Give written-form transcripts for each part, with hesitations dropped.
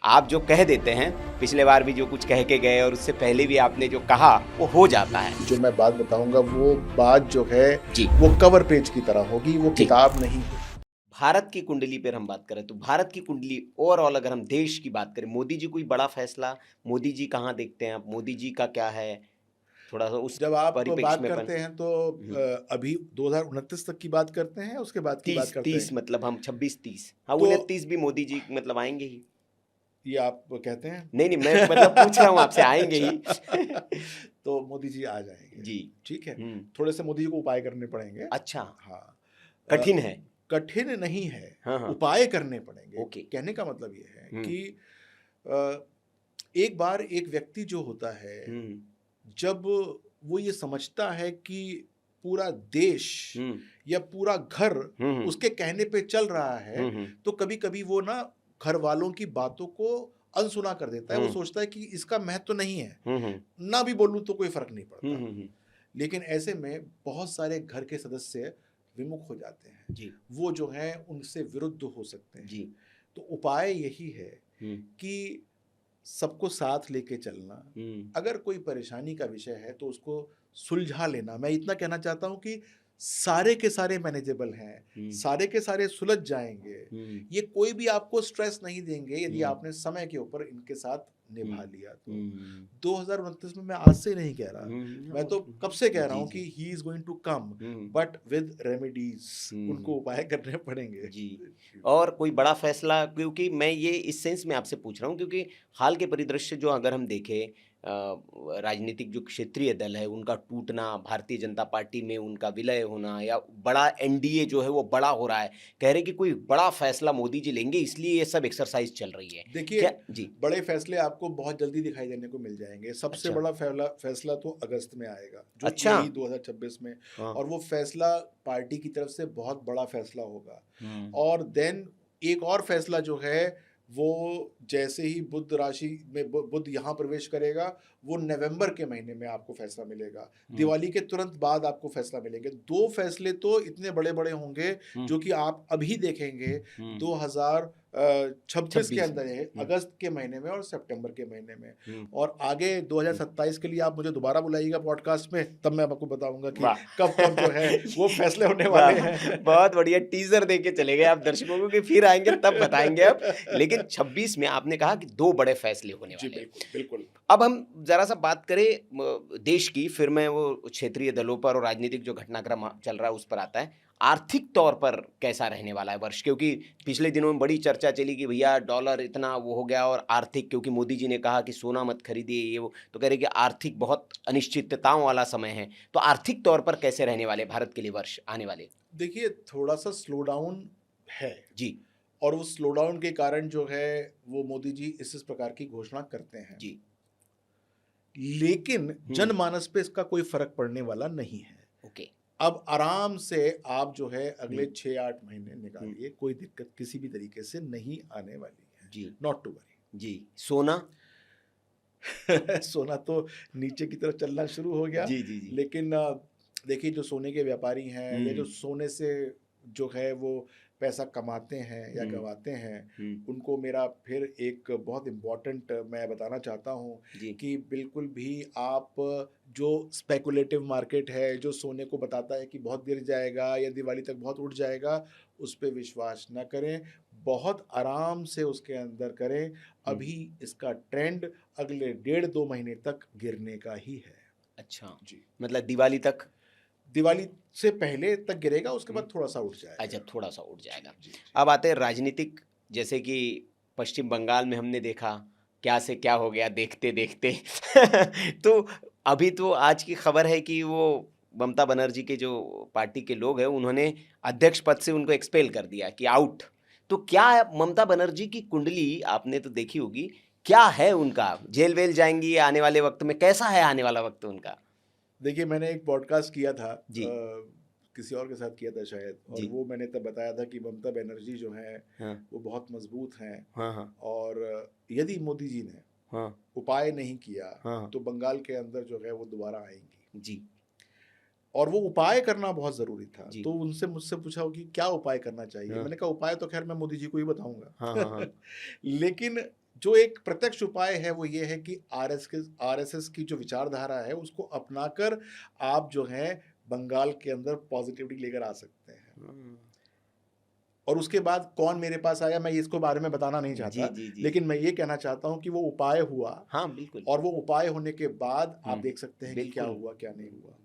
आप जो कह देते हैं, पिछले बार भी जो कुछ कह के गए और उससे पहले भी आपने जो कहा वो हो जाता है। जो मैं बात बताऊंगा वो बात जो है जी, वो कवर पेज की तरह होगी, वो ठीक। किताब नहीं होगी। भारत की कुंडली पर हम बात करें तो भारत की कुंडली ओवरऑल अगर हम देश की बात करें, मोदी जी कोई बड़ा फैसला, मोदी जी कहाँ देखते हैं आप, मोदी जी का क्या है, थोड़ा सा उस जब आप परिप्रेक्ष्य बात में अपन करते हैं तो हम्म, अभी 2029 तक की बात करते हैं, उसके बाद की बात 30 करते 30 हैं। मतलब हम 26 30, हाँ तो 29 भी मोदी जी मतलब आएंगे ही। ये आप कहते हैं। नहीं नहीं, मैं मतलब पूछ रहा हूँ आपसे, आएंगे ही। अच्छा। तो मोदी जी आ जाएंगे। जी। ठीक है। हम्म। थोड़े से मोदी जी को उपाय करने पड़ेंगे। अच्छा। हाँ। अ, कठिन है। कठिन नहीं है, हाँ हाँ। उपाय करने पड़ेंगे। ओके। कहने का मतलब ये है हम्म। कि अ, एक बार एक व्यक्ति जो होता है, हम्म। जब वो ये समझता है कि पूरा देश हम्म। या पूरा घर हम्म। उसके कहने पे चल रहा है, हम्म। तो कभी कभी वो ना घर वालों की बातों को अनसुना कर देता है। वो हम्म। सोचता है कि इसका महत्व तो नहीं है, हम्म। ना भी बोलूं तो कोई फर्क नहीं हम्म। पड़ता। हम्म। लेकिन ऐसे में बहुत सारे घर के सदस्य विमुख हो जाते हैं, जी। वो जो है उनसे विरुद्ध हो सकते हैं। जी। तो उपाय यही है हम्म। कि सबको साथ लेके चलना। हम्म। अगर कोई परेशानी का विषय है तो उसको सुलझा लेना। मैं इतना कहना चाहता हूं कि सारे के सारे मैनेजेबल हैं, हम्म। सारे के सारे सुलझ जाएंगे। हम्म। ये कोई भी आपको स्ट्रेस नहीं देंगे यदि हम्म। आपने समय के ऊपर इनके साथ निभा लिया तो। हम्म। 2029 में मैं आज से नहीं कह रहा, मैं तो कब से कह रहा जी हूं जी। कि he is going to come, hmm. But with remedies. उनको हम्म। उपाय करने पड़ेंगे। जी। और कोई बड़ा फैसला, क्योंकि मैं ये इस सेंस में आपसे पूछ रहा हूँ क्योंकि हाल के परिदृश्य जो अगर हम देखें, राजनीतिक जो क्षेत्रीय दल है उनका टूटना, भारतीय जनता पार्टी में उनका विलय होना, या बड़ा एनडीए जो है वो बड़ा हो रहा है, कह रहे कि कोई बड़ा फैसला मोदी जी लेंगे इसलिए ये सब एक्सरसाइज चल रही है। देखिए, क्या जी। बड़े फैसले आपको बहुत जल्दी दिखाई देने को मिल जाएंगे। सबसे अच्छा। बड़ा फैसला तो अगस्त में आएगा, जो अच्छा। यही 2026 में। हाँ। और वो फैसला पार्टी की तरफ से बहुत बड़ा फैसला होगा। हम्म। और देन एक और फैसला जो है वो जैसे ही बुध राशि में बुध यहाँ प्रवेश करेगा, वो नवंबर के महीने में आपको फैसला मिलेगा। दिवाली के तुरंत बाद आपको फैसला मिलेंगे। दो फैसले तो इतने बड़े बड़े होंगे जो कि आप अभी देखेंगे 2026 के 26 में। अंदर है, अगस्त के महीने में और सितंबर के महीने में। हम्म। और आगे 2027 के लिए आप मुझे दोबारा बुलाइएगा पॉडकास्ट में, तब मैं आपको बताऊंगा कि वाह। कब कब जो है वो फैसले होने वाह, वाले हैं। बहुत बढ़िया टीजर देके चले गए आप दर्शकों को कि फिर आएंगे तब बताएंगे अब। लेकिन 26 में आपने कहा कि दो बड़े फैसले होने जी वाले हैं। बिल्कुल बिल्कुल। अब हम जरा सा बात करें देश की, फिर मैं वो क्षेत्रीय दलों पर और राजनीतिक जो घटनाक्रम चल रहा है उस पर आता है। आर्थिक तौर पर कैसा रहने वाला है वर्ष, क्योंकि पिछले दिनों में बड़ी चर्चा चली कि भैया डॉलर इतना वो हो गया, और आर्थिक, क्योंकि मोदी जी ने कहा कि सोना मत खरीदिए ये वो, तो कह रहे कि आर्थिक बहुत अनिश्चितताओं वाला समय है। तो आर्थिक तौर पर कैसे रहने वाले भारत के लिए वर्ष आने वाले? देखिए, थोड़ा सा स्लो डाउन है, जी। और उस स्लो डाउन के कारण जो है वो मोदी जी इस प्रकार की घोषणा करते हैं। जी। लेकिन जनमानस पे इसका कोई फर्क पड़ने वाला नहीं है। ओके। अब आराम से आप जो है अगले हम्म। 6-8 महीने निकालिए, कोई दिक्कत किसी भी तरीके से नहीं आने वाली है। जी। Not to worry. जी। सोना। सोना तो नीचे की तरफ चलना शुरू हो गया। जी जी जी। लेकिन देखिए, जो सोने के व्यापारी हैं या जो सोने से जो है वो पैसा कमाते हैं या गवाते हैं, उनको मेरा फिर एक बहुत इम्पोर्टेंट मैं बताना चाहता हूँ जी। कि बिल्कुल भी आप जो स्पेकुलेटिव मार्केट है, जो सोने को बताता है कि बहुत गिर जाएगा या दिवाली तक बहुत उठ जाएगा, उस पर विश्वास ना करें। बहुत आराम से उसके अंदर करें। अभी इसका ट्रेंड अगले 1.5-2 महीने तक गिरने का ही है। अच्छा, जी, मतलब दिवाली तक? दिवाली से पहले तक गिरेगा, उसके बाद थोड़ा सा उठ जाएगा। अच्छा, थोड़ा सा उठ जाएगा। जी, जी, जी। अब आते हैं राजनीतिक, जैसे कि पश्चिम बंगाल में हमने देखा क्या से क्या हो गया देखते देखते। तो अभी तो आज की खबर है कि वो ममता बनर्जी के जो पार्टी के लोग हैं उन्होंने अध्यक्ष पद से उनको एक्सपेल कर दिया कि आउट। तो क्या ममता बनर्जी की कुंडली आपने तो देखी होगी, क्या है उनका, जेल वेल जाएंगी आने वाले वक्त में, कैसा है आने वाला वक्त उनका? देखिए, मैंने एक पॉडकास्ट किया था, जी। किसी और के साथ किया था शायद, और जी। वो मैंने तब बताया था कि ममता बनर्जी जो हैं हाँ वो बहुत मजबूत हैं। हाँ हाँ और यदि मोदी जी ने हाँ उपाय नहीं किया हाँ। तो बंगाल के अंदर जो है वो दोबारा आएंगी। जी और वो उपाय करना बहुत ज़रूरी था। जी। तो उनसे मुझसे पूछा कि क्या उपाय करना चाहिए। हाँ मैंने कहा उपाय तो खैर मैं मोदी जी को ही हाँ हाँ बताऊंगा। हाँ। लेकिन जो एक प्रत्यक्ष उपाय है वो ये है कि आरएसएस की जो विचारधारा है उसको अपनाकर आप जो है बंगाल के अंदर पॉजिटिविटी लेकर आ सकते हैं। हम्म, और उसके बाद कौन मेरे पास आया, मैं इसको बारे में बताना नहीं जी चाहता, जी जी। लेकिन मैं ये कहना चाहता हूँ कि वो उपाय हुआ, हाँ बिल्कुल। और वो उपाय होने के बाद आप हम्म, देख सकते हैं कि क्या बिल्कुल। हुआ क्या नहीं हुआ।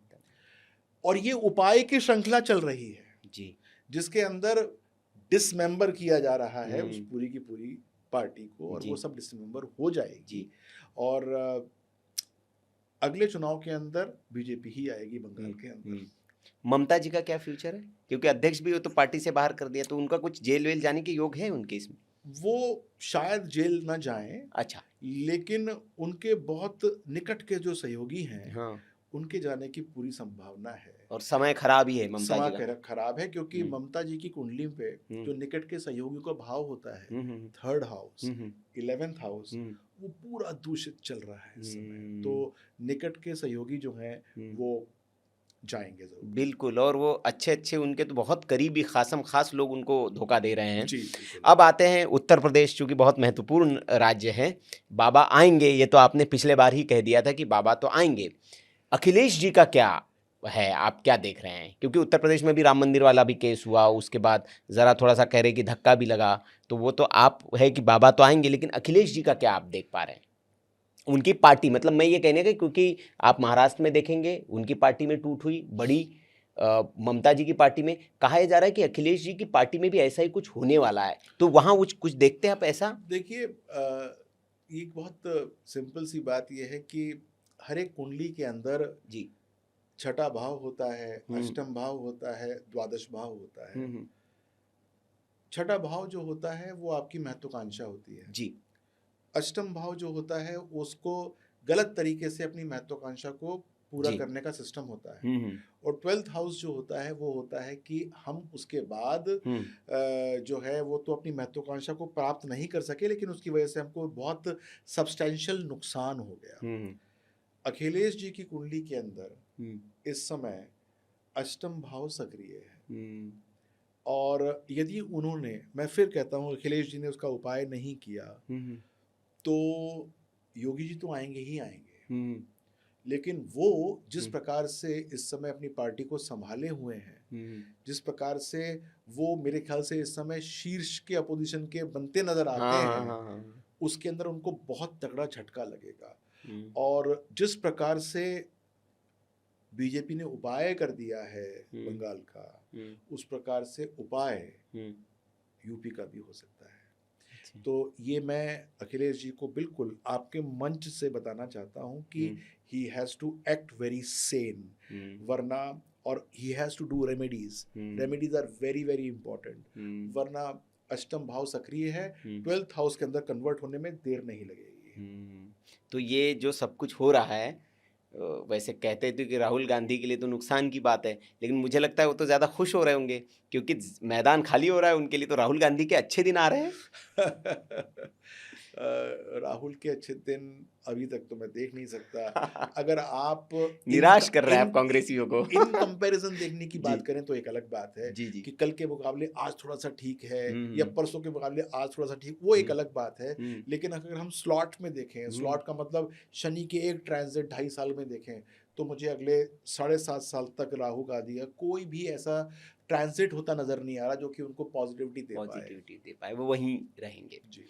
और ये उपाय की श्रृंखला चल रही है जी। जिसके अंदर डिसमेंबर किया जा रहा है उस पूरी की पूरी पार्टी को, और जी वो सब डिसमेंबर हो जाएगी। जी। और अगले चुनाव के अंदर बीजेपी ही आएगी बंगाल के अंदर। ममता जी का क्या फ्यूचर है, क्योंकि अध्यक्ष भी वो तो पार्टी से बाहर कर दिया, तो उनका कुछ जेल वेल जाने के योग है उनके इसमें? वो शायद जेल न जाएं, अच्छा। लेकिन उनके बहुत निकट के जो सहयोगी हैं हाँ। उनके जाने की पूरी संभावना है। और समय खराब ही है ममता जी का। खराब है क्योंकि हम्म, ममता जी की कुंडली पे हम्म, जो निकट के सहयोगी का भाव होता है, हम्म, थर्ड हाउस, हम्म, 11th हाउस, हम्म, वो पूरा दूषित चल रहा है इस समय। हम्म, तो निकट के सहयोगी जो हैं हम्म, वो जाएंगे जरूर। बिल्कुल। और वो अच्छे अच्छे उनके तो बहुत करीबी खासम खास लोग उनको धोखा दे रहे हैं। जी बिल्कुल। अब आते हैं उत्तर प्रदेश, चूंकि बहुत महत्वपूर्ण राज्य है। बाबा आएंगे, ये तो आपने पिछले बार ही कह दिया था कि बाबा तो आएंगे। अखिलेश जी का क्या है, आप क्या देख रहे हैं? क्योंकि उत्तर प्रदेश में भी राम मंदिर वाला भी केस हुआ, उसके बाद ज़रा थोड़ा सा कह रहे कि धक्का भी लगा। तो वो तो आप है कि बाबा तो आएंगे, लेकिन अखिलेश जी का क्या आप देख पा रहे हैं? उनकी पार्टी, मतलब मैं ये कहने का, क्योंकि आप महाराष्ट्र में देखेंगे उनकी पार्टी में टूट हुई बड़ी, ममता जी की पार्टी में कहा जा रहा है कि अखिलेश जी की पार्टी में भी ऐसा ही कुछ होने वाला है। तो वहाँ कुछ कुछ देखते हैं आप ऐसा? देखिए ये एक बहुत सिंपल सी बात यह है कि हर एक कुंडली के अंदर जी। छठा भाव होता है, हम्म, अष्टम भाव होता है, द्वादश भाव होता है। हम्म, छठा भाव जो होता है वो आपकी महत्वाकांक्षा होती है। जी। अष्टम भाव जो होता है उसको गलत तरीके से अपनी महत्वाकांक्षा को पूरा जी। करने का सिस्टम होता है। हम्म, और 12th हाउस जो होता है वो होता है कि हम उसके बाद हम्म, जो है वो तो अपनी महत्वाकांक्षा को प्राप्त नहीं कर सके, लेकिन उसकी वजह से हमको बहुत सब्सटेंशियल नुकसान हो गया। हम्म, अखिलेश जी की कुंडली के अंदर हम्म, इस समय अष्टम भाव सक्रिय है, हम्म, और यदि उन्होंने, मैं फिर कहता हूँ, अखिलेश जी ने उसका उपाय नहीं किया हम्म, तो योगी जी तो आएंगे ही आएंगे। हम्म, लेकिन वो जिस हम्म, प्रकार से इस समय अपनी पार्टी को संभाले हुए हैं, हम्म, जिस प्रकार से वो मेरे ख्याल से इस समय शीर्ष के अपोजिशन के बनते नजर आते हाँ हाँ हैं, हाँ हाँ। उसके अंदर उनको बहुत तगड़ा झटका लगेगा। हम्म, और जिस प्रकार से बीजेपी ने उपाय कर दिया है हम्म, बंगाल का, हम्म, उस प्रकार से उपाय हम्म, यूपी का भी हो सकता है। अच्छा। तो ये मैं अखिलेश जी को बिल्कुल आपके मंच से बताना चाहता हूँ कि hmm, he has to act very sane, hmm, वरना, और ही हैज़ टू डू रेमेडीज। Hmm, remedies are very very important, hmm, वरना अष्टम भाव सक्रिय है, हम्म, 12th हाउस के अंदर कन्वर्ट होने में देर नहीं लगेगी। हम्म। तो ये जो सब कुछ हो रहा है, वैसे कहते थे कि राहुल गांधी के लिए तो नुकसान की बात है, लेकिन मुझे लगता है वो तो ज़्यादा खुश हो रहे होंगे, क्योंकि मैदान खाली हो रहा है उनके लिए। तो राहुल गांधी के अच्छे दिन आ रहे हैं। राहुल के अच्छे दिन अभी तक तो मैं देख नहीं सकता। अगर आप इन निराश कर रहा है इन आप कांग्रेसियों को। इन कंपैरिजन देखने की जी बात करें तो एक अलग बात है जी जी। कि कल के मुकाबले आज थोड़ा सा ठीक है, या हम्म, परसों के मुकाबले आज थोड़ा सा ठीक, वो एक हम्म, अलग बात है। हम्म, लेकिन अगर हम स्लॉट में देखें, हम्म, स्लॉट का मतलब शनि के एक ट्रांजिट 2.5 साल में देखें, तो मुझे अगले 7.5 साल तक राहुल गांधी का कोई भी ऐसा ट्रांजिट होता नजर नहीं आ रहा जो कि उनको पॉजिटिविटी दे पाए। पॉजिटिविटी दे पाए, वो वहीं रहेंगे। जी।